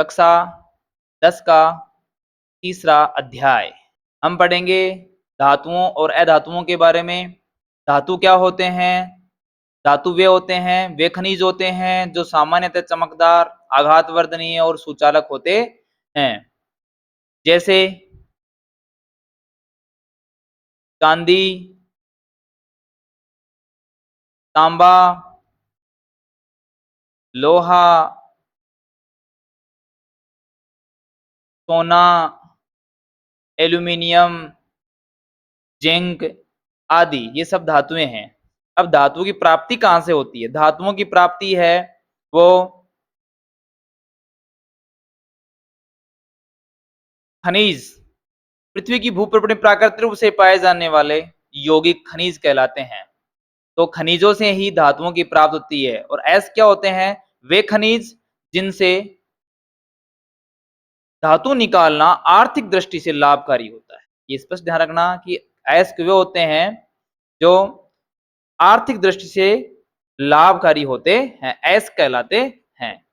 कक्षा 10 का तीसरा अध्याय। हम पढ़ेंगे धातुओं और अधातुओं के बारे में। धातु क्या होते हैं? धातु वे होते हैं, वे खनिज होते हैं जो सामान्यतः चमकदार, आघातवर्धनीय और सुचालक होते हैं। जैसे चांदी, तांबा, लोहा, सोना, एल्यूमीनियम, जिंक आदि ये सब धातुएं हैं। अब धातु की प्राप्ति कहाँ से होती है? धातुओं की प्राप्ति है वो खनिज, पृथ्वी की भूपृष्ठ में प्राकृतिक रूप से पाए जाने वाले यौगिक खनिज कहलाते हैं। तो खनिजों से ही धातुओं की प्राप्ति होती है। और ऐसे क्या होते हैं? वे खनिज जिनसे धातु निकालना आर्थिक दृष्टि से लाभकारी होता है। ये स्पष्ट ध्यान रखना कि ऐसे वे होते हैं जो आर्थिक दृष्टि से लाभकारी होते हैं, अयस्क कहलाते हैं।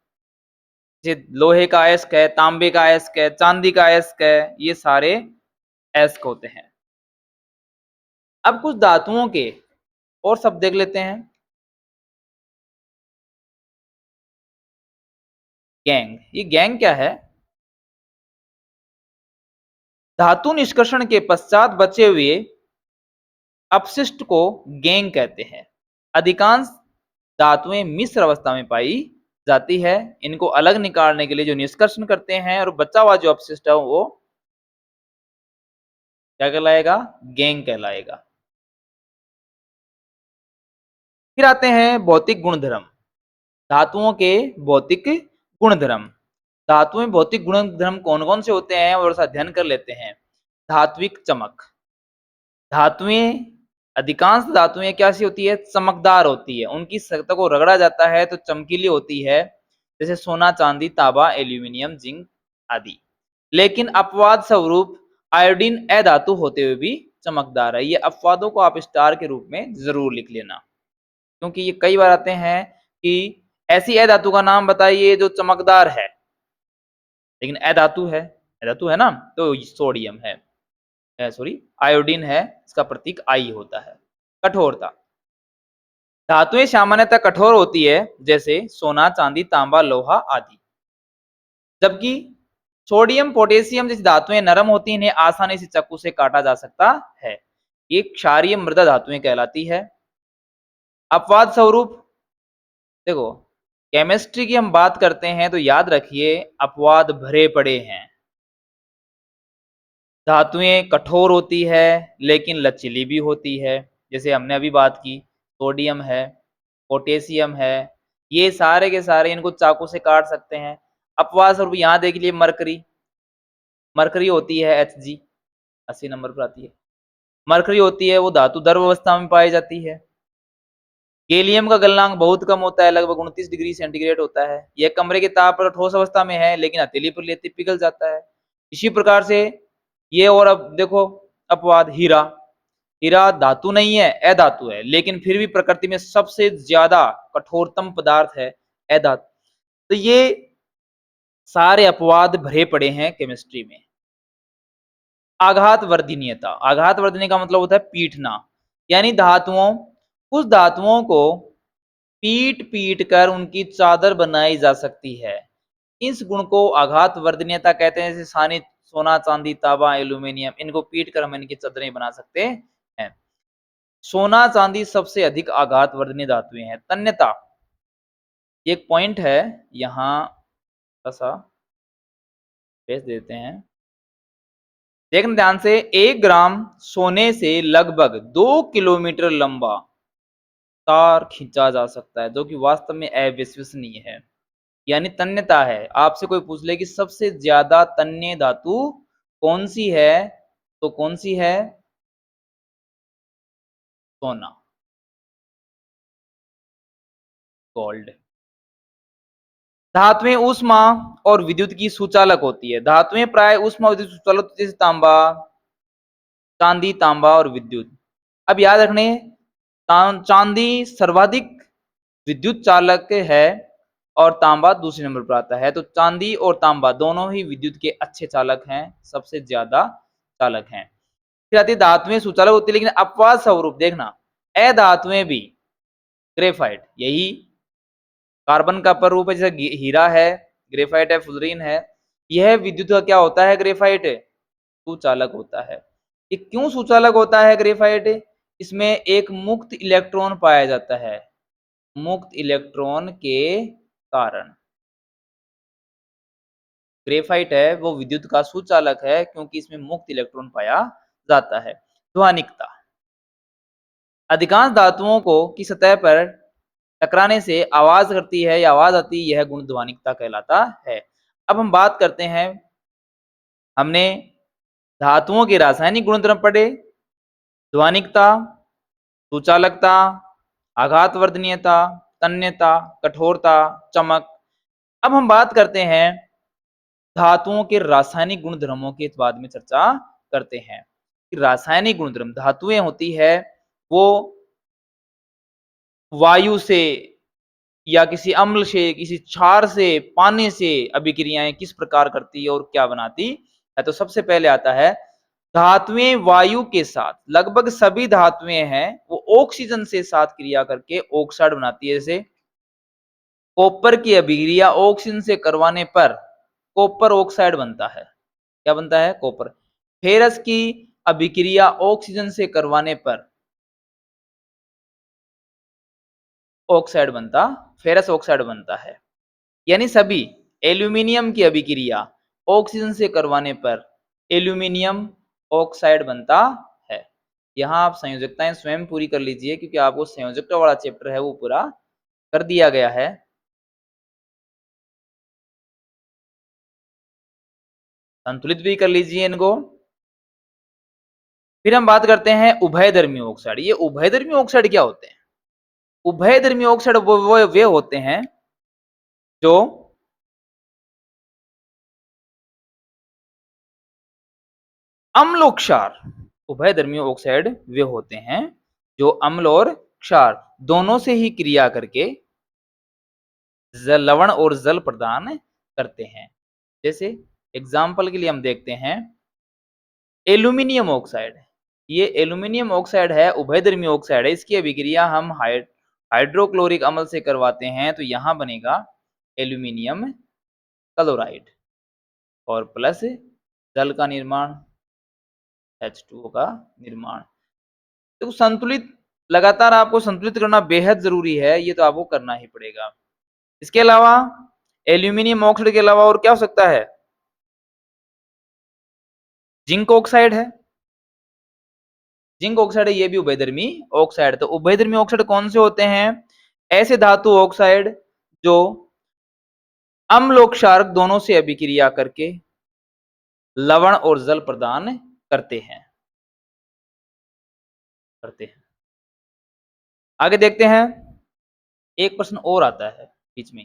जैसे लोहे का अयस्क है, तांबे का अयस्क है, चांदी का अयस्क है, ये सारे अयस्क होते हैं। अब कुछ धातुओं के और शब्द देख लेते हैं। गैंग, ये गैंग क्या है? धातु निष्कर्षण के पश्चात बचे हुए अपशिष्ट को गैंग कहते हैं। अधिकांश धातुएं मिश्र अवस्था में पाई जाती है। इनको अलग निकालने के लिए जो निष्कर्षण करते हैं और बचा हुआ जो अपशिष्ट है वो क्या कहलाएगा? गैंग कहलाएगा। फिर आते हैं भौतिक गुणधर्म। धातुओं के भौतिक गुणधर्म। धातु में भौतिक गुणधर्म कौन कौन से होते हैं और अध्ययन कर लेते हैं। धात्विक चमक। धातुएं, अधिकांश धातुएं कैसी होती है? चमकदार होती है। उनकी सतह को रगड़ा जाता है तो चमकीली होती है, जैसे सोना, चांदी, तांबा, एल्यूमिनियम, जिंक आदि। लेकिन अपवाद स्वरूप आयोडीन अधातु होते हुए भी चमकदार है। ये अपवादों को आप स्टार के रूप में जरूर लिख लेना, क्योंकि ये कई बार आते हैं कि ऐसी अधातु का नाम बताइए जो चमकदार है लेकिन अधातु है। अधातु है ना, तो सोडियम है, सॉरी आयोडीन है, इसका प्रतीक आई होता है। कठोरता। धातुएं सामान्यतः कठोर होती है, जैसे सोना, चांदी, तांबा, लोहा आदि। जबकि सोडियम, पोटेशियम जैसी धातुएं नरम होती हैं, इन्हें आसानी से चाकू से काटा जा सकता है। ये क्षारीय मृदा धातुएं कहलाती है। अपवाद स्वरूप देखो, केमिस्ट्री की हम बात करते हैं तो याद रखिए अपवाद भरे पड़े हैं। धातुएं कठोर होती है लेकिन लचीली भी होती है, जैसे हमने अभी बात की सोडियम है, पोटेशियम है, ये सारे के सारे इनको चाकू से काट सकते हैं। अपवाद स्वरूप यहाँ देख लिए मरकरी। मरकरी होती है Hg, 80 नंबर पर आती है। मरकरी होती है वो धातु द्रव अवस्था में पाई जाती है। गैलियम का गलनांक बहुत कम होता है, लगभग 29 डिग्री सेंटीग्रेड होता है। यह कमरे के ताप पर ठोस अवस्था में है लेकिन हथेली पर लेते पिघल जाता है। इसी प्रकार से ये, और अब देखो अपवाद हीरा। हीरा धातु नहीं है, अधातु है, लेकिन फिर भी प्रकृति में सबसे ज्यादा कठोरतम पदार्थ है, अधातु। तो ये सारे अपवाद भरे पड़े हैं केमिस्ट्री में। आघात वर्धनीयता। आघात वर्धनीय का मतलब होता है पीटना, यानी धातुओं, कुछ धातुओं को पीट पीट कर उनकी चादर बनाई जा सकती है। इस गुण को आघात वर्धनीयता कहते हैं। जैसे सोना, चांदी, तांबा, एल्यूमिनियम, इनको पीट कर हम इनकी चादरें बना सकते हैं। सोना, चांदी सबसे अधिक आघात वर्धनीय धातुएं हैं। तन्यता, एक पॉइंट है यहाँ सा भेज देते हैं, देखना ध्यान से। 1 ग्राम सोने से लगभग 2 किलोमीटर लंबा तार खींचा जा सकता है, जो कि वास्तव में अविश्वसनीय है, यानी तन्यता है। आपसे कोई पूछ ले कि सबसे ज्यादा तन्य धातु कौन सी है, तो कौन सी है? सोना, गोल्ड। धातुएं ऊष्मा और विद्युत की सुचालक होती है। धातुएं प्राय ऊष्मा और विद्युत सुचालक होती है, जैसे तांबा, चांदी, तांबा और विद्युत। अब याद रखने, चांदी सर्वाधिक विद्युत चालक है और तांबा दूसरे नंबर पर आता है। तो चांदी और तांबा दोनों ही विद्युत के अच्छे चालक हैं, सबसे ज्यादा चालक हैं। फिर आती है धातुएं सुचालक होती है, लेकिन अपवाद स्वरूप देखना, अधातुएं भी, ग्रेफाइट यही कार्बन का प्ररूप है, जैसे हीरा है, ग्रेफाइट है, फुलरीन है, यह विद्युत का क्या होता है, ग्रेफाइट सुचालक होता है। ये क्यों सुचालक होता है ग्रेफाइट? इसमें एक मुक्त इलेक्ट्रॉन पाया जाता है, मुक्त इलेक्ट्रॉन के कारण ग्रेफाइट है वो विद्युत का सुचालक है, क्योंकि इसमें मुक्त इलेक्ट्रॉन पाया जाता है। ध्वनिकता, अधिकांश धातुओं को की सतह पर टकराने से आवाज करती है या आवाज आती है, यह गुण ध्वनिकता कहलाता है। अब हम बात करते हैं, हमने धातुओं के रासायनिक गुणधर्म पढ़े, ध्वनिकता, सुचालकता, आघातवर्धनीयता, तन्यता, कठोरता, चमक। अब हम बात करते हैं धातुओं के रासायनिक गुणधर्मों के बाद में चर्चा करते हैं। रासायनिक गुणधर्म, धातुएं होती है वो वायु से या किसी अम्ल से, किसी क्षार से, पानी से अभिक्रियाएं किस प्रकार करती है और क्या बनाती है। तो सबसे पहले आता है धातुएं वायु के साथ, लगभग सभी धातुएं हैं वो ऑक्सीजन से साथ क्रिया करके ऑक्साइड बनाती है। जैसे कॉपर की अभिक्रिया ऑक्सीजन से करवाने पर कॉपर ऑक्साइड बनता है। क्या बनता है? कॉपर। फेरस की अभिक्रिया ऑक्सीजन से करवाने पर ऑक्साइड बनता, फेरस ऑक्साइड बनता है। यानी सभी, एल्यूमिनियम की अभिक्रिया ऑक्सीजन से करवाने पर एल्यूमिनियम ऑक्साइड बनता है। यहाँ आप संयोजकताएं स्वयं पूरी कर लीजिए, क्योंकि आपको संयोजकता वाला चैप्टर है वो पूरा कर दिया गया है। संतुलित भी कर लीजिए इनको। फिर हम बात करते हैं उभयधर्मी ऑक्साइड। ये उभयधर्मी ऑक्साइड क्या होते हैं? उभयधर्मी ऑक्साइड वो वे होते हैं जो अम्ल और क्षार, उभयधर्मी ऑक्साइड वे होते हैं जो अम्ल और क्षार दोनों से ही क्रिया करके लवण और जल प्रदान करते हैं। जैसे एग्जाम्पल के लिए हम देखते हैं एल्यूमिनियम ऑक्साइड। ये एल्यूमिनियम ऑक्साइड है, उभयधर्मी ऑक्साइड है, इसकी अभिक्रिया हम हाइड्रोक्लोरिक अम्ल से करवाते हैं तो यहां बनेगा एल्यूमिनियम क्लोराइड और प्लस जल का निर्माण, H2O का निर्माण। तो संतुलित, लगातार आपको संतुलित करना बेहद जरूरी है, ये तो आपको करना ही पड़ेगा। इसके अलावा एल्यूमिनियम ऑक्साइड के अलावा और क्या हो सकता है? जिंक ऑक्साइड है, जिंक ऑक्साइड है, ये भी उभयधर्मी ऑक्साइड। तो उभयधर्मी ऑक्साइड कौन से होते हैं? ऐसे धातु ऑक्साइड जो अम्ल और क्षार दोनों से अभिक्रिया करके लवण और जल प्रदान करते हैं, करते हैं। आगे देखते हैं, एक प्रश्न और आता है बीच में,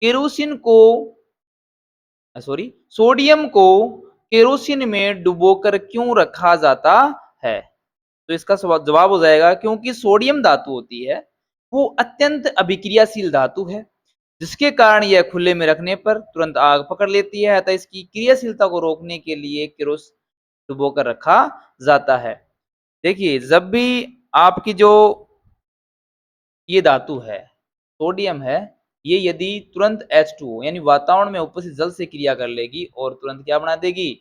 केरोसिन को सॉरी सोडियम को केरोसिन में डुबोकर क्यों रखा जाता है? तो इसका जवाब हो जाएगा क्योंकि सोडियम धातु होती है वो अत्यंत अभिक्रियाशील धातु है, जिसके कारण यह खुले में रखने पर तुरंत आग पकड़ लेती है, अतः इसकी क्रियाशीलता को रोकने के लिए केरोसिन डुबोकर रखा जाता है। देखिए जब भी आपकी जो ये धातु है, सोडियम है, ये यदि तुरंत H2O यानी वातावरण में उपस्थित जल से क्रिया कर लेगी और तुरंत क्या बना देगी?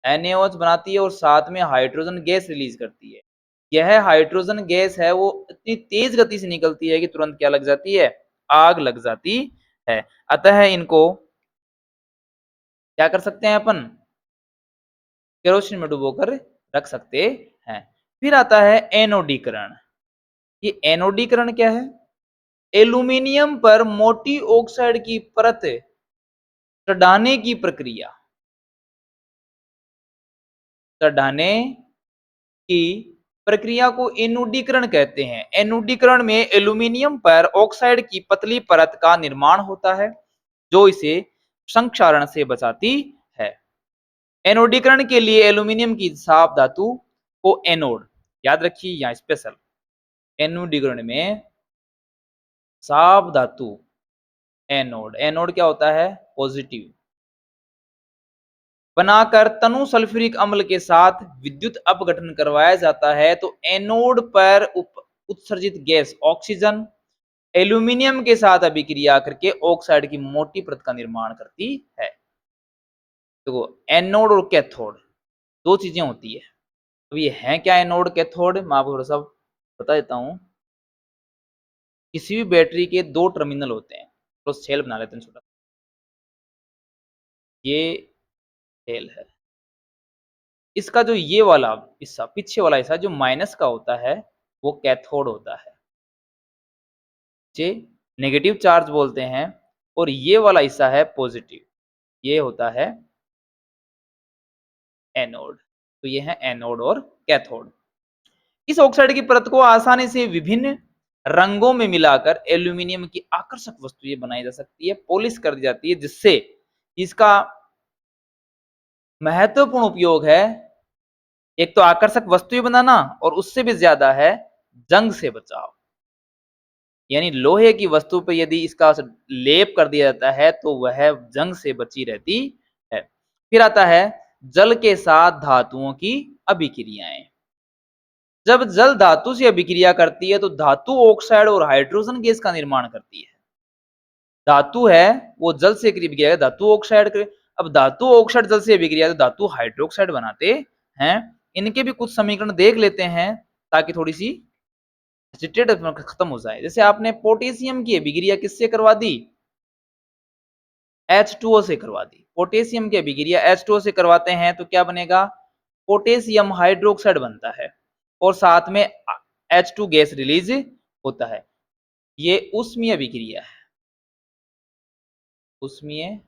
NaOH बनाती है और साथ में हाइड्रोजन गैस रिलीज करती है। यह हाइड्रोजन गैस है वो इतनी तेज गति से निकलती है कि तुरंत क्या लग जाती है? आग लग जाती है। अतः इनको क्या कर सकते हैं अपन? केरोसिन में डुबोकर रख सकते हैं। फिर आता है एनोडीकरण। ये एनोडीकरण क्या है? एल्यूमिनियम पर मोटी ऑक्साइड की परत चढ़ाने की प्रक्रिया, चढ़ाने की प्रक्रिया को एनोडीकरण कहते हैं। एनोडीकरण में एल्यूमिनियम पर ऑक्साइड की पतली परत का निर्माण होता है जो इसे संक्षारण से बचाती है। एनोडीकरण के लिए एल्यूमिनियम की साफ धातु को एनोड, याद रखिए यहाँ स्पेशल, एनोडीकरण में साफ धातु एनोड। एनोड क्या होता है? पॉजिटिव। बनाकर तनु सल्फ्यूरिक अम्ल के साथ विद्युत अपघटन करवाया जाता है तो एनोड पर उत्सर्जित गैस ऑक्सीजन एल्यूमिनियम के साथ अभिक्रिया करके ऑक्साइड की मोटी परत का निर्माण करती है। देखो, एनोड और कैथोड दो चीजें होती है। अब ये है क्या एनोड कैथोड? मैं आपको थोड़ा सा बता देता हूँ। किसी भी बैटरी के दो टर्मिनल होते हैं, तो सेल बना लेते हैं छोटा। ये सेल है। इसका जो ये वाला हिस्सा, पीछे वाला हिस्सा जो माइनस का होता है, वो कैथोड होता है, जे नेगेटिव चार्ज बोलते हैं। और ये वाला हिस्सा है पॉजिटिव, ये होता है एनोड। तो ये है एनोड और कैथोड। इस ऑक्साइड की परत को आसानी से विभिन्न रंगों में मिलाकर एल्यूमिनियम की आकर्षक वस्तुएं बनाई जा सकती है, पॉलिश कर दी जाती है, जिससे इसका महत्वपूर्ण उपयोग है एक तो आकर्षक वस्तुएं बनाना और उससे भी ज्यादा है जंग से बचाव। यानी लोहे की वस्तु पर यदि इसका लेप कर दिया जाता है तो वह जंग से बची रहती है। फिर आता है जल के साथ धातुओं की अभिक्रियाएं। जब जल धातु से अभिक्रिया करती है तो धातु ऑक्साइड और हाइड्रोजन गैस का निर्माण करती है। धातु है वो जल से अभिक्रिया धातु ऑक्साइड करे। अब धातु ऑक्साइड जल से अभिक्रिया तो धातु हाइड्रोक्साइड बनाते हैं। इनके भी कुछ समीकरण देख लेते हैं ताकि थोड़ी सी खत्म हो जाए। जैसे आपने पोटेशियम की अभिक्रिया किससे करवा दी? H2O से करवा दी। पोटेशियम की अभिक्रिया H2O से करवाते हैं तो क्या बनेगा? पोटेशियम हाइड्रोक्साइड बनता है और साथ में H2 गैस रिलीज होता है। ये ऊष्मीय अभिक्रिया है, ऊष्मीय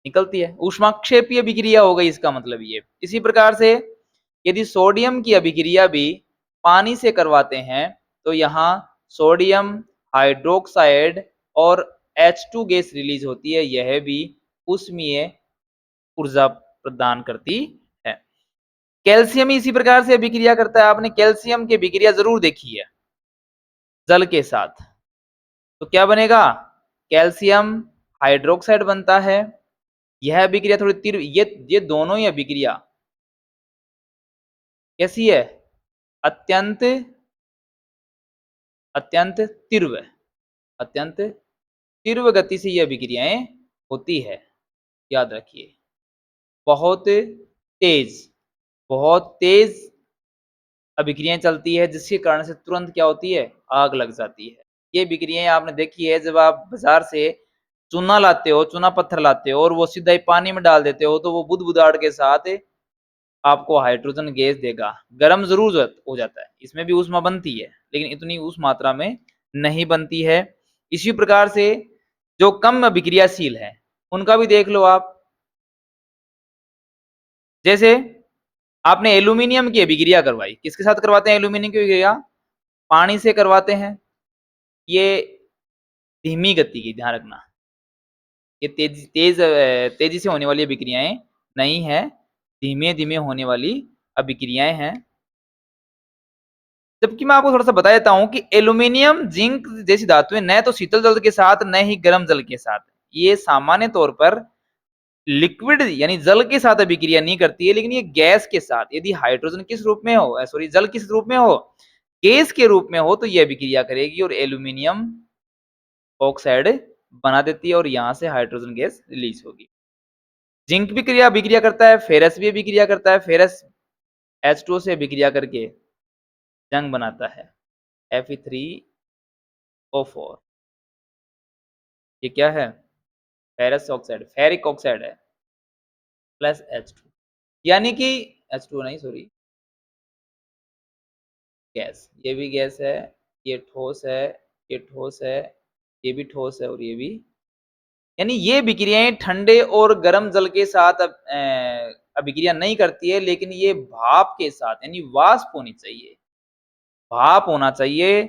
निकलती है। ऊष्माक्षेपीय अभिक्रिया हो गई इसका मतलब ये। इसी प्रकार से यदि सोडियम की अभिक्रिया भी पानी से करवाते हैं तो यहाँ सोडियम हाइड्रोक्साइड और H2 गैस रिलीज होती है, यह भी ऊष्मीय ऊर्जा प्रदान करती है। कैल्शियम इसी प्रकार से अभिक्रिया करता है। आपने कैल्शियम की अभिक्रिया जरूर देखी है जल के साथ। तो क्या बनेगा? कैल्शियम हाइड्रोक्साइड बनता है। यह अभिक्रिया थोड़ी तीव्र, ये दोनों ही अभिक्रिया कैसी है? अत्यंत अत्यंत तीव्र, अत्यंत तीव्र गति से ये अभिक्रियाएं होती है। याद रखिए, बहुत तेज, बहुत तेज अभिक्रियाएं चलती है जिसके कारण से तुरंत क्या होती है? आग लग जाती है। ये अभिक्रियाएं आपने देखी है जब आप बाजार से चूना लाते हो, चूना पत्थर लाते हो और वो सीधा ही पानी में डाल देते हो तो वो बुदबुदाहट के साथ आपको हाइड्रोजन गैस देगा। गर्म जरूर हो जाता है, इसमें भी ऊष्मा बनती है लेकिन इतनी उस मात्रा में नहीं बनती है। इसी प्रकार से जो कम अभिक्रियाशील है उनका भी देख लो आप। जैसे आपने एल्यूमिनियम की अभिक्रिया करवाई, किसके साथ करवाते हैं एल्यूमिनियम की अभिक्रिया? पानी से करवाते हैं। ये धीमी गति की, ध्यान रखना, ये तेजी से होने वाली अभिक्रियाएं नहीं है, धीमे धीमे होने वाली अभिक्रियाएं हैं। जबकि मैं आपको थोड़ा सा बता देता हूं कि एल्यूमिनियम जिंक जैसी धातुएं न तो शीतल जल के साथ न ही गर्म जल के साथ, ये सामान्य तौर पर लिक्विड यानी जल के साथ अभिक्रिया नहीं करती है, लेकिन ये गैस के साथ, यदि हाइड्रोजन किस रूप में हो, सॉरी जल किस रूप में हो, गैस के रूप में हो, तो ये अभिक्रिया करेगी और एल्यूमिनियम ऑक्साइड बना देती है और यहाँ से हाइड्रोजन गैस रिलीज होगी। जिंक भी क्रिया अभिक्रिया करता है, फेरस भी अभिक्रिया करता है। फेरस H2O से अभिक्रिया करके जंग बनाता है, Fe3O4। ये क्या है? फेरस ऑक्साइड, फेरिक ऑक्साइड है प्लस H2, यानी कि H2 नहीं, सॉरी, गैस। ये भी गैस है, ये ठोस है, ये ठोस है, ये भी ठोस है और ये भी। यानी ये अभिक्रियाएं ठंडे और गर्म जल के साथ अभिक्रिया नहीं करती है, लेकिन ये भाप के साथ, यानी वाष्प होनी चाहिए, भाप होना चाहिए,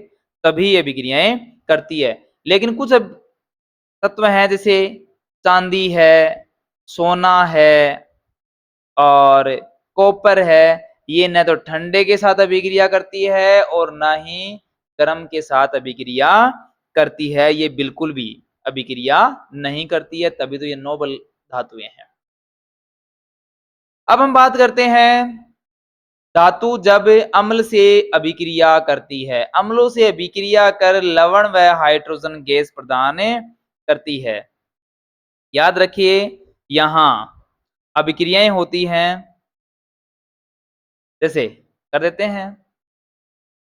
तभी ये अभिक्रियाएं करती है। लेकिन कुछ तत्व हैं जैसे चांदी है, सोना है और कॉपर है, ये न तो ठंडे के साथ अभिक्रिया करती है और ना ही गर्म के साथ अभिक्रिया करती है? ये बिल्कुल भी अभिक्रिया नहीं करती है, तभी तो ये नोबल धातुएं हैं। अब हम बात करते हैं धातु जब अम्ल से अभिक्रिया करती है। अम्लों से अभिक्रिया कर लवण व हाइड्रोजन गैस प्रदान करती है। याद रखिए, यहां अभिक्रियाएं होती हैं, जैसे कर देते हैं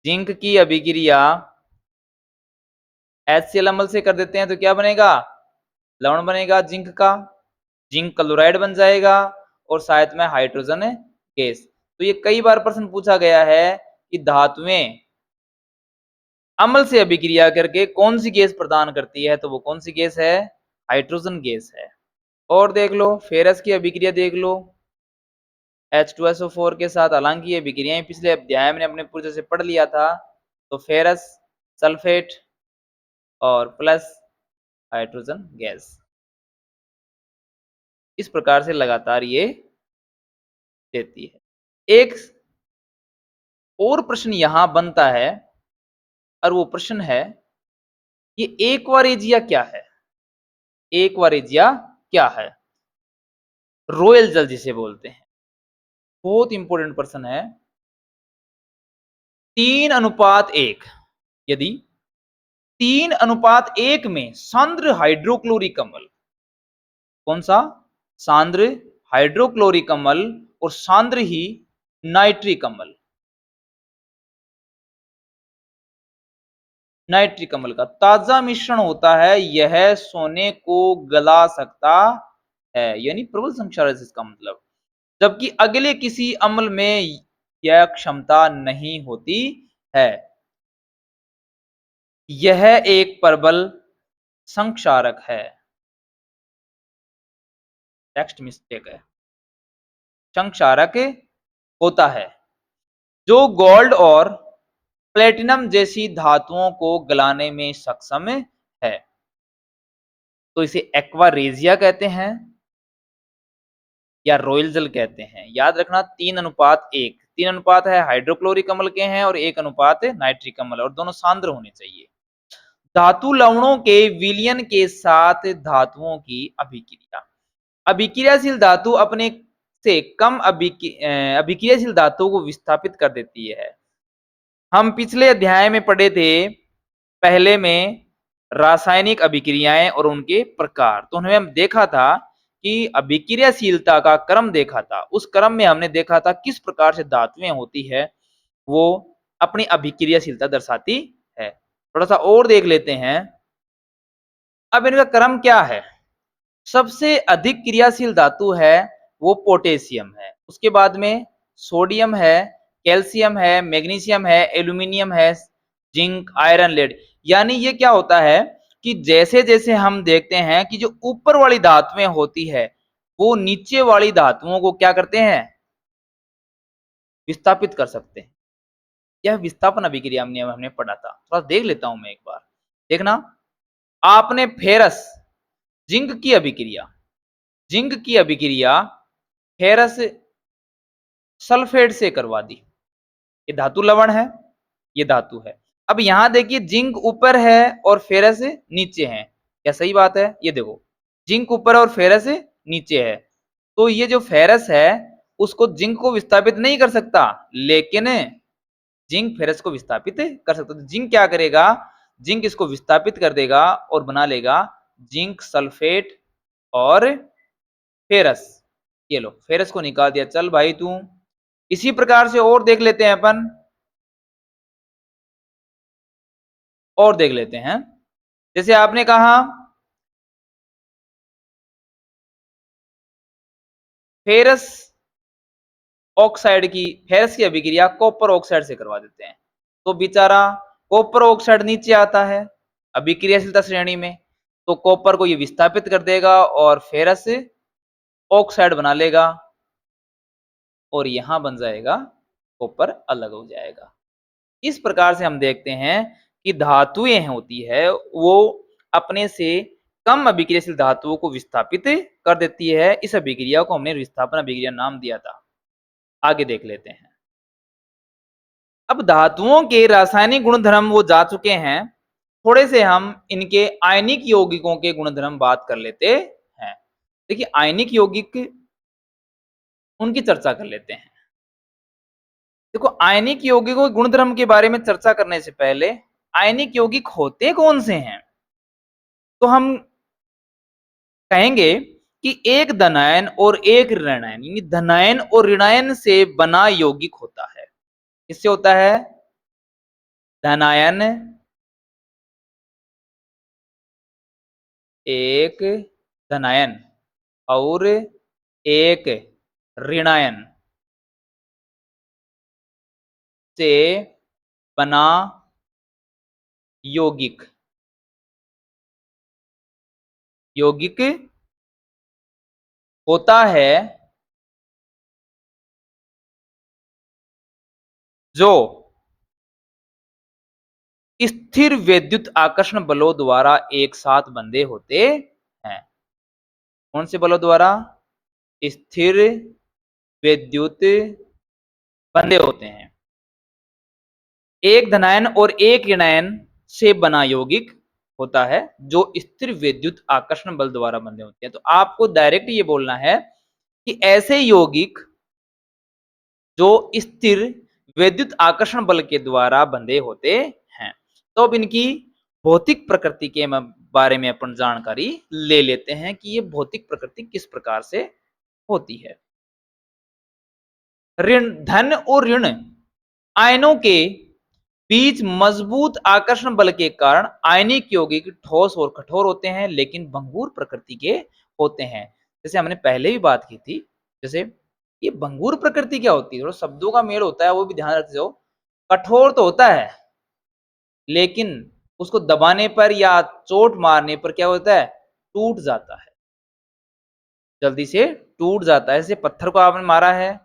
जिंक की अभिक्रिया HCl अम्ल से कर देते हैं तो क्या बनेगा? लवण बनेगा जिंक का, जिंक क्लोराइड बन जाएगा और साथ में हाइड्रोजन गैस। तो ये कई बार प्रश्न पूछा गया है कि धातुएं अम्ल से अभिक्रिया करके कौन सी गैस प्रदान करती है, तो वो कौन सी गैस है? हाइड्रोजन गैस है। और देख लो फेरस की अभिक्रिया देख लो H2SO4 के साथ, हालांकि ये अभिक्रियाएं पिछले अध्याय में अपने पूरे से पढ़ लिया था। तो फेरस सल्फेट और प्लस हाइड्रोजन गैस, इस प्रकार से लगातार ये देती है। एक और प्रश्न यहां बनता है और वो प्रश्न है ये एक्वारेजिया क्या है? एक्वारेजिया क्या है? रोयल जल जिसे बोलते हैं, बहुत इंपॉर्टेंट प्रश्न है। 3:1, यदि 3:1 में सांद्र हाइड्रोक्लोरिक अम्ल, कौन सा? सांद्र हाइड्रोक्लोरिक अम्ल और सांद्र ही नाइट्रिक अम्ल, नाइट्रिक अम्ल का ताजा मिश्रण होता है, यह सोने को गला सकता है, यानी प्रबल संक्षारक इसका मतलब। जबकि अगले किसी अम्ल में यह क्षमता नहीं होती है। यह एक प्रबल संक्षारक है। टेक्स्ट मिस्टेक है, संक्षारक होता है जो गोल्ड और प्लेटिनम जैसी धातुओं को गलाने में सक्षम है। तो इसे एक्वारेजिया कहते हैं या रॉयल जल कहते हैं। याद रखना 3:1, 3 अनुपात है हाइड्रोक्लोरिक अम्ल के हैं और 1 अनुपात है नाइट्रिक अम्ल, और दोनों सांद्र होने चाहिए। धातु लवणों के विलयन के साथ धातुओं की अभिक्रिया। अभिक्रियाशील धातु अपने से कम अभिक्रियाशील धातु को विस्थापित कर देती है। हम पिछले अध्याय में पढ़े थे पहले में रासायनिक अभिक्रियाएं और उनके प्रकार, तो उन्हें हम देखा था कि अभिक्रियाशीलता का क्रम देखा था। उस क्रम में हमने देखा था किस प्रकार से धातुएं होती है वो अपनी अभिक्रियाशीलता दर्शाती है। थोड़ा सा और देख लेते हैं। अब इनका क्रम क्या है? सबसे अधिक क्रियाशील धातु है वो पोटेशियम है, उसके बाद में सोडियम है, कैल्शियम है, मैग्नीशियम है, एल्यूमिनियम है, जिंक, आयरन, लेड। यानी ये क्या होता है कि जैसे जैसे हम देखते हैं कि जो ऊपर वाली धातुएं होती है वो नीचे वाली धातुओं को क्या करते हैं? विस्थापित कर सकते हैं। यह विस्थापन अभिक्रिया हमने पढ़ा था, थोड़ा देख लेता हूं मैं एक बार। देखना, आपने फेरस जिंक की अभिक्रिया, जिंक की अभिक्रिया फेरस सल्फेट से करवा दी। ये धातु लवण है, ये धातु है। अब यहां देखिए जिंक ऊपर है और फेरस नीचे है, क्या सही बात है? ये देखो जिंक ऊपर और फेरस नीचे है, तो ये जो फेरस है उसको जिंक को विस्थापित नहीं कर सकता, लेकिन जिंक फेरस को विस्थापित कर सकता। तो जिंक क्या करेगा? जिंक इसको विस्थापित कर देगा और बना लेगा जिंक सल्फेट और फेरस। ये लो फेरस को निकाल दिया, चल भाई तू। इसी प्रकार से और देख लेते हैं अपन, और देख लेते हैं। जैसे आपने कहा फेरस ऑक्साइड की, फेरस की अभिक्रिया कॉपर ऑक्साइड से करवा देते हैं, तो बेचारा कॉपर ऑक्साइड नीचे आता है अभिक्रियाशीलता श्रेणी में, तो कॉपर को ये विस्थापित कर देगा और फेरस ऑक्साइड बना लेगा और यहां बन जाएगा कॉपर अलग हो जाएगा। इस प्रकार से हम देखते हैं कि धातुएं होती है वो अपने से कम अभिक्रियाशील धातुओं को विस्थापित कर देती है। इस अभिक्रिया को हमने विस्थापन अभिक्रिया नाम दिया था। आगे देख लेते हैं। अब धातुओं के रासायनिक गुणधर्म वो जा चुके हैं, थोड़े से हम इनके आयनिक यौगिकों के गुणधर्म बात कर लेते हैं। देखिए आयनिक यौगिक उनकी चर्चा कर लेते हैं। देखो आयनिक यौगिकों के गुणधर्म के बारे में चर्चा करने से पहले आयनिक यौगिक होते कौन से हैं? तो हम कहेंगे कि एक धनायन और एक ऋणायन यानी धनायन और ऋणायन से बना यौगिक होता है। किससे होता है? धनायन एक धनायन और एक ऋणायन से बना यौगिक यौगिक होता है जो स्थिर विद्युत आकर्षण बलों द्वारा एक साथ बंधे होते हैं। कौन से बलों द्वारा? स्थिर विद्युत बंधे होते हैं। एक धनायन और एक ऋणायन से बना यौगिक होता है जो स्थिर विद्युत आकर्षण बल द्वारा बंधे होते हैं। तो आपको डायरेक्ट ये बोलना है कि ऐसे यौगिक जो स्थिर विद्युत आकर्षण बल के द्वारा बंधे होते हैं। तो अब इनकी भौतिक प्रकृति के बारे में अपन जानकारी ले लेते हैं कि ये भौतिक प्रकृति किस प्रकार से होती है। ऋण धन और ऋण आयनों के बीच मजबूत आकर्षण बल के कारण आयनिक यौगिक ठोस और कठोर होते हैं लेकिन भंगुर प्रकृति के होते हैं। जैसे हमने पहले भी बात की थी, जैसे ये भंगुर प्रकृति क्या होती है? थोड़ा शब्दों का मेल होता है, वो भी ध्यान रखते हो। कठोर तो होता है लेकिन उसको दबाने पर या चोट मारने पर क्या होता है? टूट जाता है, जल्दी से टूट जाता है। जैसे पत्थर को आपने मारा है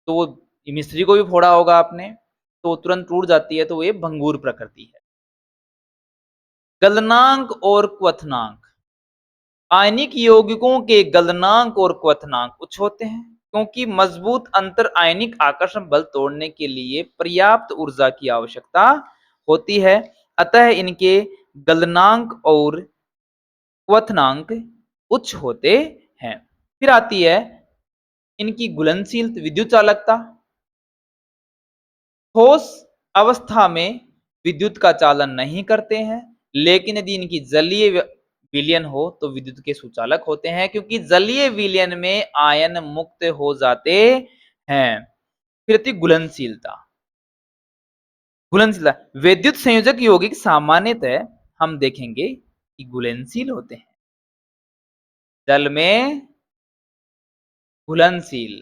तो वो मिस्त्री को भी फोड़ा होगा आपने, तो वो तुरंत टूट जाती है, तो ये भंगुर प्रकृति है। गलनांक और क्वथनांक आयनिक यौगिकों के गलनांक और क्वथनांक उच्च होते हैं क्योंकि मजबूत अंतर आयनिक आकर्षण बल तोड़ने के लिए पर्याप्त ऊर्जा की आवश्यकता होती है। अतः इनके गलनांक और क्वथनांक उच्च होते हैं। फिर आती है इनकी घुलनशील विद्युत चालकता। ठोस अवस्था में विद्युत का चालन नहीं करते हैं लेकिन यदि इनकी जलीय विलयन हो तो विद्युत के सुचालक होते हैं क्योंकि जलीय विलयन में आयन मुक्त हो जाते हैं। फिर आती घुलनशीलता। घुलनशीलता विद्युत संयोजक यौगिक सामान्यतः हम देखेंगे कि घुलनशील होते हैं, जल में घुलनशील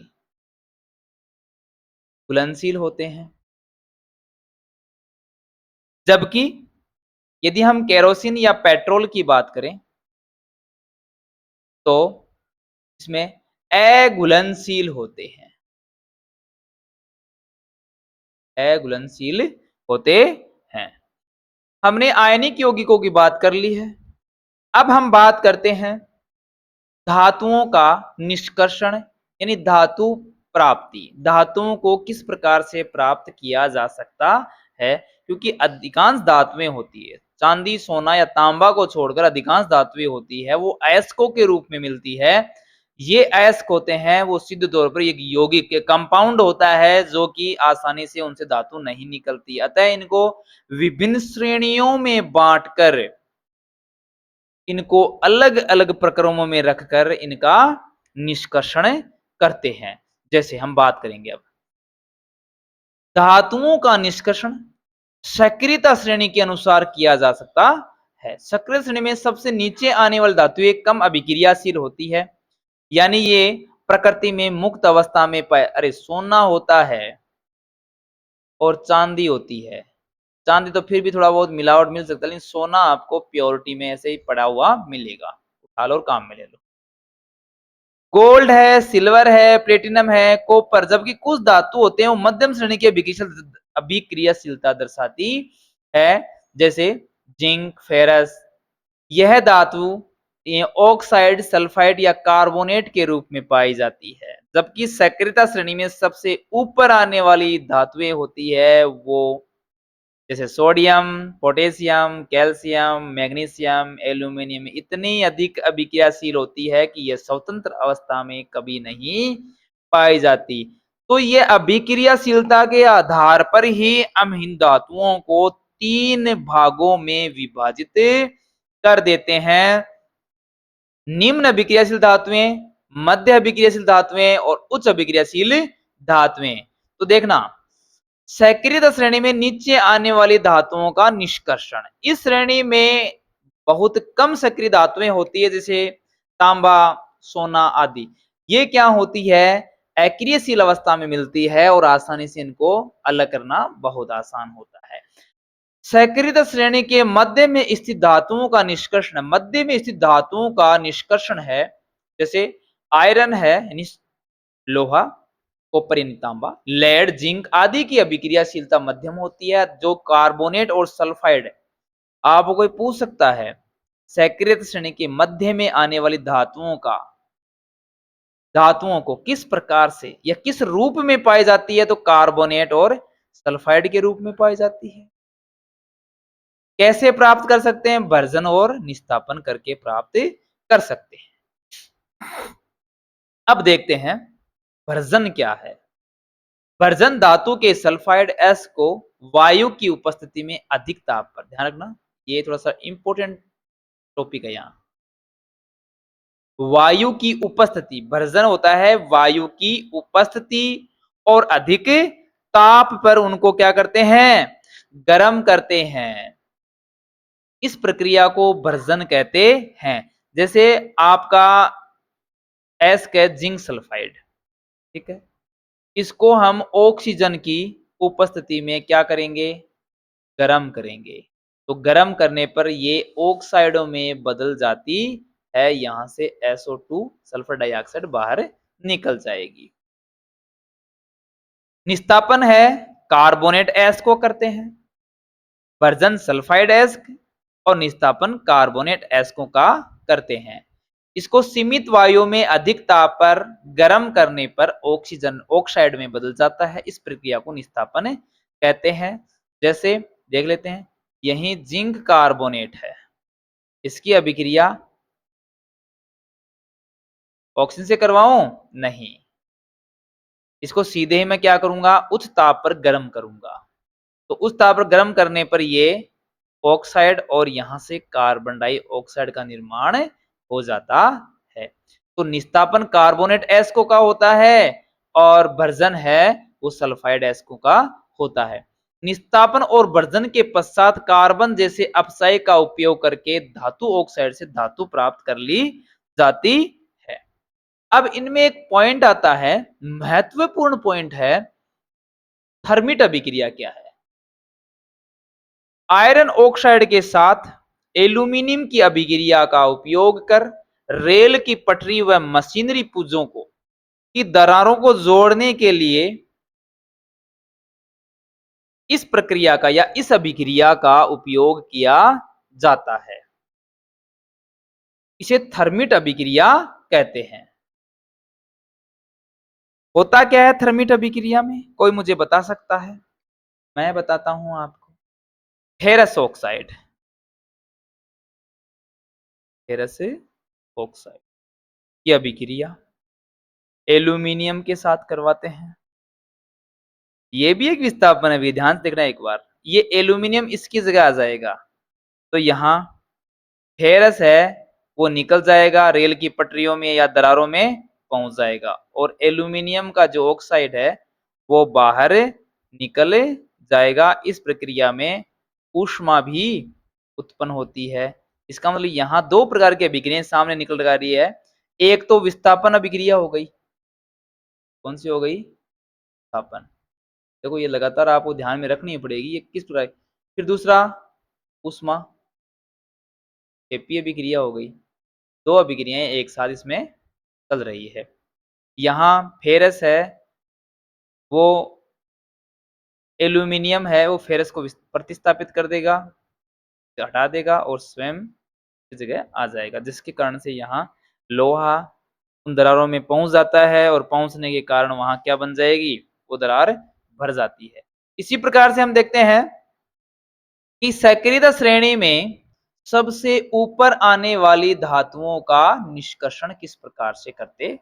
घुलनशील होते हैं। जबकि यदि हम केरोसिन या पेट्रोल की बात करें तो इसमें अघुलनशील होते हैं, अघुलनशील होते हैं। हमने आयनिक यौगिकों की बात कर ली है। अब हम बात करते हैं धातुओं का निष्कर्षण यानी धातु प्राप्ति। धातुओं को किस प्रकार से प्राप्त किया जा सकता है? क्योंकि अधिकांश धातुएं होती है, चांदी सोना या तांबा को छोड़कर अधिकांश धातुएं होती है वो अयस्कों के रूप में मिलती है। ये अयस्क होते हैं वो सिद्ध तौर पर एक यौगिक कंपाउंड होता है जो कि आसानी से उनसे धातु नहीं निकलती। अतः इनको विभिन्न श्रेणियों में बांटकर इनको अलग अलग प्रकरणों में रखकर इनका निष्कर्षण करते हैं। जैसे हम बात करेंगे अब धातुओं का निष्कर्षण सक्रियता श्रेणी के अनुसार किया जा सकता है। सक्रिय श्रेणी में सबसे नीचे आने वाली धातुएं कम अभिक्रियाशील होती है, यानी ये प्रकृति में मुक्त अवस्था में पाए। अरे सोना होता है और चांदी होती है, चांदी तो फिर भी थोड़ा बहुत मिलावट मिल सकता है लेकिन सोना आपको प्योरिटी में ऐसे ही पड़ा हुआ मिलेगा, उठा लो और काम में ले लो। गोल्ड है, सिल्वर है, प्लेटिनम है, कॉपर, जबकि कुछ धातु होते हैं वो मध्यम श्रेणी की अभिक्रियाशीलता दर्शाती है, जैसे जिंक, फेरस। यह धातु ऑक्साइड, सल्फाइड या कार्बोनेट के रूप में पाई जाती है। जबकि सक्रियता श्रेणी में सबसे ऊपर आने वाली धातुएं होती है वो जैसे sodium, potassium, calcium, magnesium, aluminium इतनी अधिक अभिक्रियाशील होती है कि यह स्वतंत्र अवस्था में कभी नहीं पाई जाती। तो ये अभिक्रियाशीलता के आधार पर ही हम इन धातुओं को 3 भागों में विभाजित कर देते हैं। निम्न अभिक्रियाशील धातुएं, मध्य अभिक्रियाशील धातुएं और उच्च अभिक्रियाशील धातुएं। तो देखना, सक्रियता श्रेणी में नीचे आने वाली धातुओं का निष्कर्षण। इस श्रेणी में बहुत कम सक्रिय धातुएं होती है, जैसे तांबा, सोना आदि। ये क्या होती है, अक्रियशील अवस्था में मिलती है और आसानी से इनको अलग करना बहुत आसान होता है। सक्रियता श्रेणी के मध्य में स्थित धातुओं का निष्कर्षण, मध्य में स्थित धातुओं का निष्कर्षण है, जैसे आयरन है यानी लोहा, कॉपर यानी तांबा, लेड, जिंक आदि की अभिक्रियाशीलता मध्यम होती है। जो कार्बोनेट और सल्फाइड, आपको कोई पूछ सकता है सक्रियता श्रेणी के मध्य में आने वाली धातुओं को किस प्रकार से या किस रूप में पाई जाती है, तो कार्बोनेट और सल्फाइड के रूप में पाई जाती है। कैसे प्राप्त कर सकते हैं, भर्जन और निस्तापन करके प्राप्त कर सकते हैं। अब देखते हैं भर्जन क्या है। भर्जन धातु के सल्फाइड एस को वायु की उपस्थिति में अधिक ताप पर, ध्यान रखना ये थोड़ा सा इंपॉर्टेंट टॉपिक है। यहाँ वायु की उपस्थिति, भर्जन होता है वायु की उपस्थिति और अधिक ताप पर उनको क्या करते हैं, गर्म करते हैं। इस प्रक्रिया को भर्जन कहते हैं। जैसे आपका एस के जिंक सल्फाइड, ठीक है, इसको हम ऑक्सीजन की उपस्थिति में क्या करेंगे, गर्म करेंगे। तो गर्म करने पर ये ऑक्साइडों में बदल जाती है, यहां से SO2 सल्फर डाइऑक्साइड बाहर निकल जाएगी। निस्तापन है, कार्बोनेट एस को करते हैं, भर्जन सल्फाइड एस और निस्तापन कार्बोनेट एस्को का करते हैं। इसको सीमित वायु में अधिक ताप पर गर्म करने पर ऑक्सीजन ऑक्साइड में बदल जाता है। इस प्रक्रिया को निस्तापन कहते हैं। जैसे देख लेते हैं, यही जिंक कार्बोनेट है, इसकी अभिक्रिया ऑक्सीजन से करवाऊं नहीं, इसको सीधे ही मैं क्या करूंगा, उच्च ताप पर गर्म करूंगा। तो उस ताप पर गर्म करने पर ये ऑक्साइड और यहां से कार्बन डाइऑक्साइड का निर्माण हो जाता है। तो निस्तापन कार्बोनेट एस्को का होता है और भर्जन है वो सल्फाइड एस्को का होता है। निस्तापन और भर्जन के पश्चात कार्बन जैसे अपसाई का उपयोग करके धातु ऑक्साइड से धातु प्राप्त कर ली जाती है। अब इनमें एक पॉइंट आता है, महत्वपूर्ण पॉइंट है, थर्मिट अभिक्रिया क्या है। आयरन ऑक्साइड के साथ एल्यूमीनियम की अभिक्रिया का उपयोग कर रेल की पटरी व मशीनरी पुर्जों को की दरारों को जोड़ने के लिए इस प्रक्रिया का या इस अभिक्रिया का उपयोग किया जाता है। इसे थर्मिट अभिक्रिया कहते हैं। होता क्या है थर्मिट अभिक्रिया में, कोई मुझे बता सकता है? मैं बताता हूं आपको। फेरस ऑक्साइड, फेरस ऑक्साइड की अभिक्रिया एल्यूमिनियम के साथ करवाते हैं। ये भी एक विस्थापन है, ध्यान से देखना एक बार, ये एल्यूमिनियम इसकी जगह आ जाएगा, तो यहाँ फेरस है वो निकल जाएगा, रेल की पटरियों में या दरारों में पहुंच जाएगा, और एल्यूमिनियम का जो ऑक्साइड है वो बाहर निकल जाएगा। इस प्रक्रिया में ऊष्मा भी उत्पन्न होती है। इसका मतलब यहाँ दो प्रकार की अभिक्रियाएं सामने निकल रही है। एक तो विस्थापन अभिक्रिया हो गई, कौन सी हो गई, विस्थापन। देखो ये लगातार आपको ध्यान में रखनी पड़ेगी ये किस प्रकार। फिर दूसरा उष्मा अभिक्रिया हो गई। दो अभिक्रियाएं एक साथ इसमें चल रही है। यहाँ फेरस है वो एल्यूमिनियम है वो फेरस को प्रतिस्थापित कर देगा, हटा देगा और स्वयं की जगह आ जाएगा, जिसके कारण से यहाँ लोहा उन दरारों में पहुंच जाता है और पहुंचने के कारण वहां क्या बन जाएगी, वो दरार भर जाती है। इसी प्रकार से हम देखते हैं कि सक्रियता श्रेणी में सबसे ऊपर आने वाली धातुओं का निष्कर्षण किस प्रकार से करते।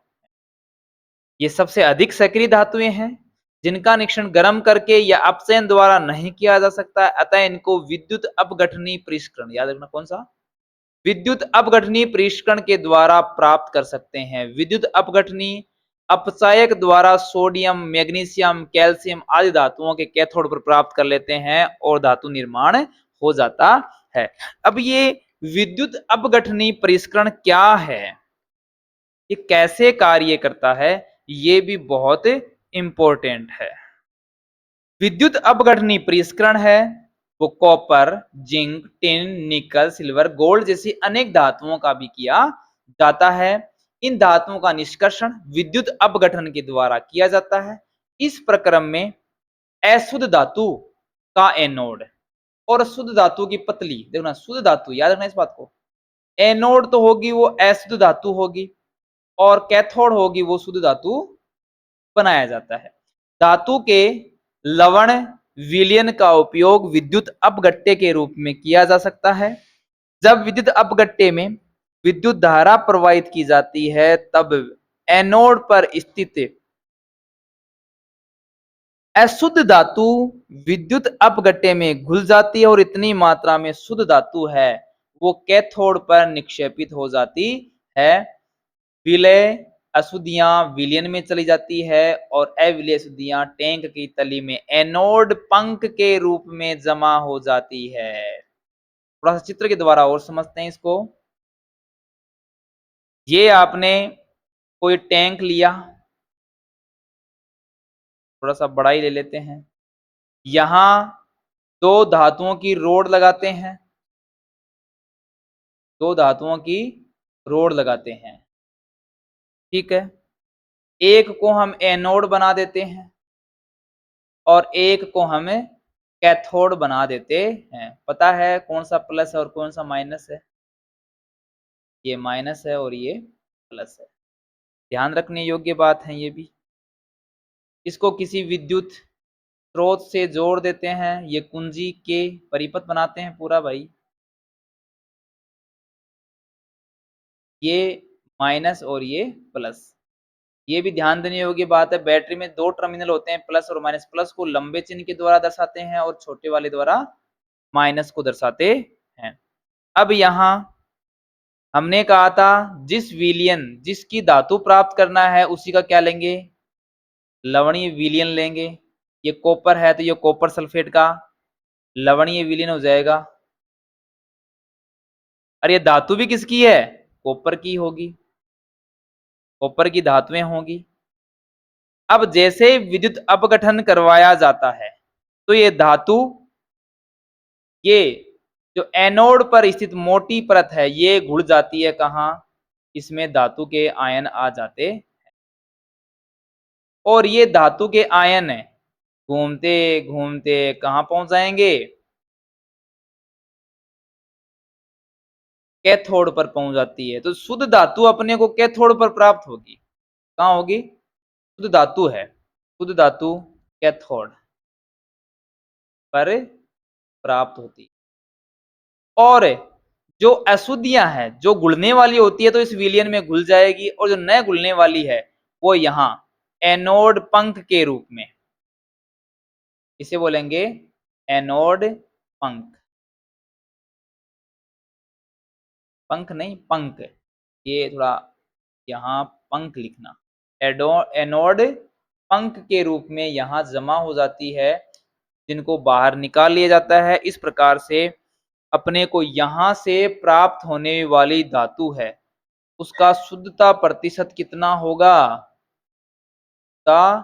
ये सबसे अधिक सक्रिय धातुएं हैं जिनका निरीक्षण गर्म करके या अपचयन द्वारा नहीं किया जा सकता, अतः इनको विद्युत अपघटनीय परिष्करण, याद रखना कौन सा, विद्युत अपघटनीय परिष्करण के द्वारा प्राप्त कर सकते हैं। विद्युत अपघटनीय अपचायक द्वारा सोडियम, मैग्नीशियम, कैल्शियम आदि धातुओं के कैथोड पर प्राप्त कर लेते हैं और धातु निर्माण हो जाता है। अब ये विद्युत अपघटनीय परिष्करण क्या है, ये कैसे कार्य करता है, ये भी बहुत इंपॉर्टेंट है। विद्युत अपघटनीय परिष्करण है वो कॉपर, जिंक, टिन, निकल, सिल्वर, गोल्ड जैसी अनेक धातुओं का भी किया जाता है। इन धातुओं का निष्कर्षण विद्युत अपघटन के द्वारा किया जाता है। इस प्रक्रम में अशुद्ध धातु का एनोड और शुद्ध धातु की पतली, देखना शुद्ध धातु, याद रखना इस बात को, एनोड तो होगी वो अशुद्ध धातु होगी और कैथोड होगी वो शुद्ध धातु बनाया जाता है। धातु के लवण विलयन का उपयोग विद्युत अपघट्य के रूप में किया जा सकता है। जब विद्युत अपघट्य में विद्युत धारा प्रवाहित की जाती है तब एनोड पर स्थित अशुद्ध धातु विद्युत अपघट्य में घुल जाती है और इतनी मात्रा में शुद्ध धातु है वो कैथोड पर निक्षेपित हो जाती है। विलय अशुद्धियां विलयन में चली जाती है और अविलय अशुद्धियां टैंक की तली में एनोड पंख के रूप में जमा हो जाती है। थोड़ा सा चित्र के द्वारा और समझते हैं इसको। ये आपने कोई टैंक लिया, थोड़ा सा बड़ा ही ले लेते हैं, यहां दो धातुओं की रोड लगाते हैं, दो धातुओं की रोड लगाते हैं, ठीक है। एक को हम एनोड बना देते हैं और एक को हम कैथोड बना देते हैं। पता है कौन सा प्लस है और कौन सा माइनस है, ये माइनस है और ये प्लस है, ध्यान रखने योग्य बात है ये भी। इसको किसी विद्युत स्रोत से जोड़ देते हैं, ये कुंजी के परिपथ बनाते हैं पूरा भाई, ये माइनस और ये प्लस। ये भी ध्यान देने योग्य बात है, बैटरी में दो टर्मिनल होते हैं प्लस और माइनस, प्लस को लंबे चिन्ह के द्वारा दर्शाते हैं और छोटे वाले द्वारा माइनस को दर्शाते हैं। अब यहां हमने कहा था जिस विलयन, जिसकी धातु प्राप्त करना है उसी का क्या लेंगे, लवणीय विलयन लेंगे। ये कॉपर है तो ये कॉपर सल्फेट का लवणीय विलयन हो जाएगा। और ये धातु भी किसकी है, कॉपर की होगी, कॉपर की धातुएं होगी। अब जैसे विद्युत अपघटन करवाया जाता है तो ये धातु, ये जो एनोड पर स्थित मोटी परत है ये घुल जाती है कहाँ, इसमें धातु के आयन आ जाते और ये धातु के आयन घूमते घूमते कहाँ पहुंच जाएंगे, कैथोड पर पहुंच जाती है। तो शुद्ध धातु अपने को कैथोड पर प्राप्त होगी, कहाँ होगी, शुद्ध धातु है, शुद्ध धातु कैथोड पर प्राप्त होती। और जो अशुद्धियां हैं जो घुलने वाली होती है तो इस विलयन में घुल जाएगी, और जो न घुलने वाली है वो यहाँ एनोड पंख के रूप में, इसे बोलेंगे एनोड पंख, पंख नहीं पंख, ये थोड़ा यहाँ पंख लिखना, एनोड पंख के रूप में यहाँ जमा हो जाती है जिनको बाहर निकाल लिया जाता है। इस प्रकार से अपने को यहाँ से प्राप्त होने वाली धातु है उसका शुद्धता प्रतिशत कितना होगा, का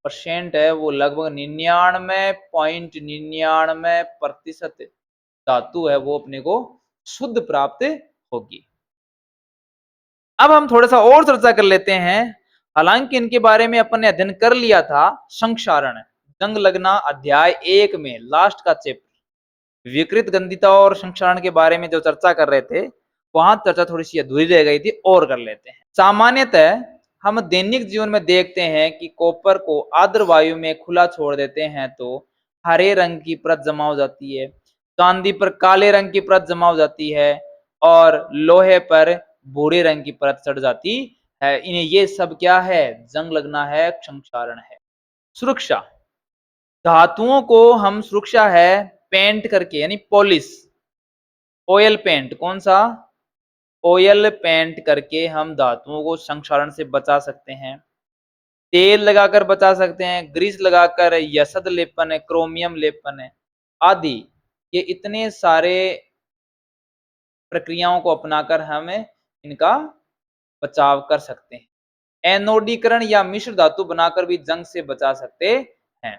परसेंट है वो लगभग 99.99% धातु है वो अपने को शुद्ध प्राप्त होगी। अब हम थोड़ा सा और चर्चा कर लेते हैं, हालांकि इनके बारे में अपन ने अध्ययन कर लिया था संक्षारण, जंग लगना अध्याय 1 में लास्ट का चैप्टर विकृत गंधिता और संक्षारण के बारे में जो चर्चा कर रहे थे वहां चर्चा थोड़ी सी अधूरी रह गई थी, और कर लेते हैं। सामान्यतः हम दैनिक जीवन में देखते हैं कि कॉपर को आर्द्र वायु में खुला छोड़ देते हैं तो हरे रंग की परत जमा हो जाती है। चांदी पर काले रंग की परत जमा हो जाती है और लोहे पर भूरे रंग की परत चढ़ जाती है। इन्हें ये सब क्या है? जंग लगना है, क्षंक्षारण है। सुरक्षा, धातुओं को हम सुरक्षा है पेंट करके यानी पॉलिश, ऑयल पेंट, कौन सा? ऑयल पेंट करके हम धातुओं को क्षंक्षारण से बचा सकते हैं। तेल लगाकर बचा सकते हैं, ग्रीस लगाकर, यसद लेपन है, क्रोमियम लेपन है आदि। ये इतने सारे प्रक्रियाओं को अपनाकर हम इनका बचाव कर सकते हैं। एनोडीकरण या मिश्र धातु बनाकर भी जंग से बचा सकते हैं।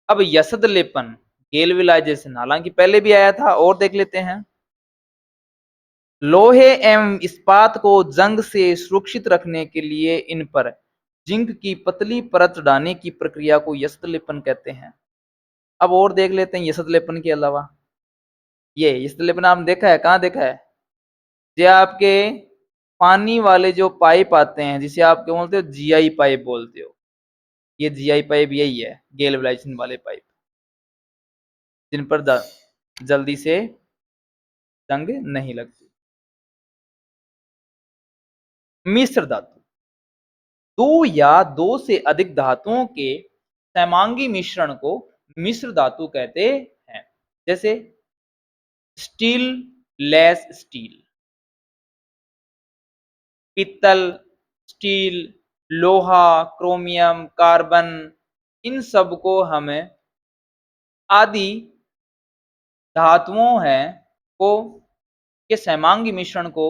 अब यसद लेपन, गेलविलाइजेशन, हालांकि पहले भी आया था और देख लेते हैं। लोहे एवं इस्पात को जंग से सुरक्षित रखने के लिए इन पर जिंक की पतली परत चढ़ाने की प्रक्रिया को यसद लेपन कहते हैं। अब और देख लेते हैं यसद लेपन के अलावा। ये यसद लेपन आपने देखा है, कहाँ देखा है? ये आपके पानी वाले जो पाइप आते हैं, जिसे आप क्या बोलते हो? जीआई पाइप बोलते हो। ये जीआई पाइप यही है, गैल्वेनाइजेशन वाले पाइप, जिन पर जल्दी से जंग नहीं लगती। मिश्र धातु, दो या दो से अधिक धातुओं के सैमांगी मिश्रण को मिश्र धातु कहते हैं। जैसे स्टील लेस स्टील, पित्तल, स्टील, लोहा, क्रोमियम, कार्बन, इन सब को हमें आदि धातुओं हैं को के सैमांगी मिश्रण को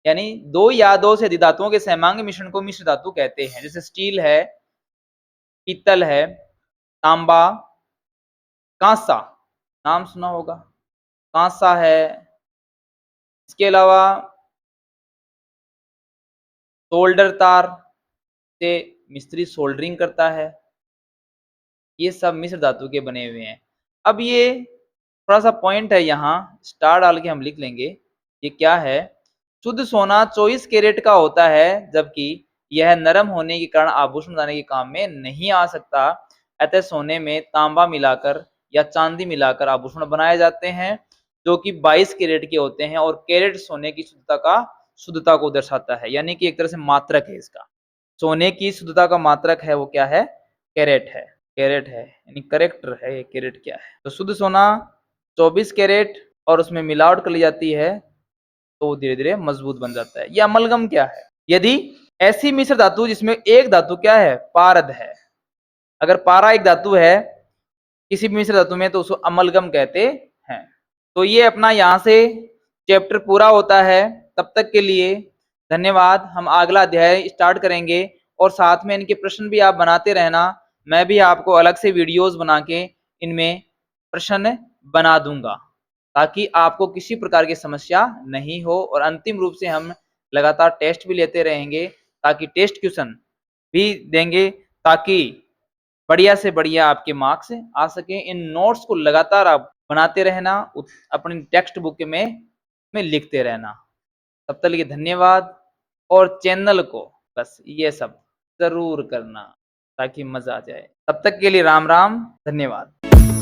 यानी दो या दो से अधिक धातुओं के सैमांगी मिश्रण को मिश्र धातु कहते हैं। जैसे स्टील है, पीतल है, तांबा, कांसा, नाम सुना होगा, कांसा है। इसके अलावा सोल्डर तार से मिस्त्री सोल्डरिंग करता है। ये सब मिश्र धातु के बने हुए हैं। अब ये थोड़ा सा पॉइंट है, यहाँ स्टार डाल के हम लिख लेंगे। ये क्या है? शुद्ध सोना 24 कैरेट का होता है, जबकि यह नरम होने के कारण आभूषण बनाने के काम में नहीं आ सकता। अतः सोने में तांबा मिलाकर या चांदी मिलाकर आभूषण बनाए जाते हैं, जो कि 22 कैरेट के होते हैं। और कैरेट सोने की शुद्धता को दर्शाता है, यानी कि एक तरह से मात्रक है इसका। सोने की शुद्धता का मात्रक है वो क्या है? कैरेट है। कैरेट है यानी करेक्टर है, ये कैरेट क्या है? तो शुद्ध सोना 24 कैरेट और उसमें मिलावट कर ली जाती है तो धीरे धीरे मजबूत बन जाता है। ये अमलगम क्या है? यदि ऐसी मिश्र धातु जिसमें एक धातु क्या है? पारद है। अगर पारा एक धातु है किसी भी मिश्र धातु में तो उसको अमलगम कहते हैं। तो ये अपना यहाँ से चैप्टर पूरा होता है। तब तक के लिए धन्यवाद। हम अगला अध्याय स्टार्ट करेंगे और साथ में इनके प्रश्न भी आप बनाते रहना। मैं भी आपको अलग से वीडियोस बना के इनमें प्रश्न बना दूंगा, ताकि आपको किसी प्रकार की समस्या नहीं हो। और अंतिम रूप से हम लगातार टेस्ट भी लेते रहेंगे, ताकि टेस्ट क्वेश्चन भी देंगे, ताकि बढ़िया से बढ़िया आपके मार्क्स आ सके। इन नोट्स को लगातार आप बनाते रहना, अपनी टेक्स्ट बुक में लिखते रहना। तब तक के लिए धन्यवाद। और चैनल को बस ये सब जरूर करना ताकि मजा आ जाए। तब तक के लिए राम राम, धन्यवाद।